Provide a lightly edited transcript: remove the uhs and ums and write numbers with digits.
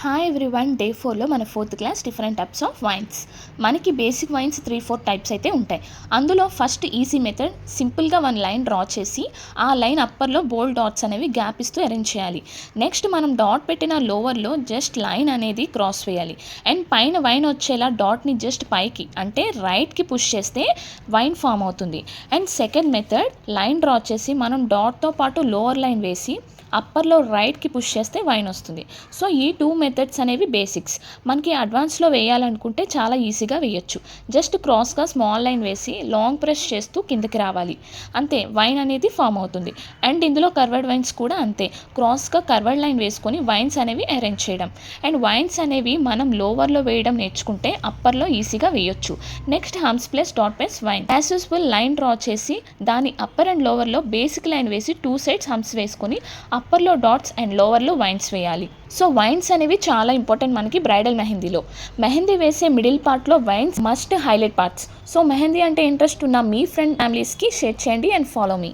Hi everyone, day 4లో మన 4th class different types of wines. మనకి basic wines 3-4 types అయితే ఉంటాయి. అందులో ఫస్ట్ ఈజీ మెథడ్, సింపుల్గా 1 లైన్ డ్రా చేసి ఆ లైన్ అప్పర్లో బోల్డ్ డాట్స్ అనేవి గ్యాప్ ఇస్తూ అరేంజ్ చేయాలి. నెక్స్ట్ మనం డాట్ పెట్టిన లోవర్లో జస్ట్ లైన్ అనేది క్రాస్ వేయాలి. అండ్ పైన వైన్ వచ్చేలా డాట్ని జస్ట్ పైకి అంటే రైట్కి పుష్ చేస్తే వైన్ ఫామ్ అవుతుంది. And second method, line draw చేసి మనం డాట్తో పాటు లోవర్ లైన్ వేసి అప్పర్లో రైట్కి పుష్ చేస్తే వైన్ వస్తుంది. సో ఈ 2 మెథడ్స్ అనేవి బేసిక్స్. మనకి అడ్వాన్స్లో వేయాలనుకుంటే చాలా ఈజీగా వేయచ్చు. జస్ట్ క్రాస్గా స్మాల్ లైన్ వేసి లాంగ్ ప్రెస్ చేస్తూ కిందకి రావాలి, అంతే వైన్ అనేది ఫామ్ అవుతుంది. అండ్ ఇందులో కర్వర్డ్ వైన్స్ కూడా అంతే, క్రాస్గా కర్వర్డ్ లైన్ వేసుకొని వైన్స్ అనేవి అరేంజ్ చేయడం. అండ్ వైన్స్ అనేవి మనం లోవర్లో వేయడం నేర్చుకుంటే అప్పర్లో ఈజీగా వేయొచ్చు. Next hems plus dot plus wine. As usual line draw చేసి దాని అప్పర్ అండ్ లోవర్లో బేసిక్ లైన్ వేసి 2 సైడ్స్ హమ్స్ వేసుకొని అప్పర్లో డాట్స్ అండ్ లోవర్లో వైన్స్ వేయాలి. సో వైన్స్ అనేవి చాలా ఇంపార్టెంట్ మనకి బ్రైడల్ మెహందీలో. మెహందీ వేసే మిడిల్ పార్ట్లో wines must highlight parts. So mehndi అంటే ఇంట్రెస్ట్ ఉన్న మీ ఫ్రెండ్ ఫ్యామిలీస్కి షేర్ చేయండి అండ్ ఫాలో మీ.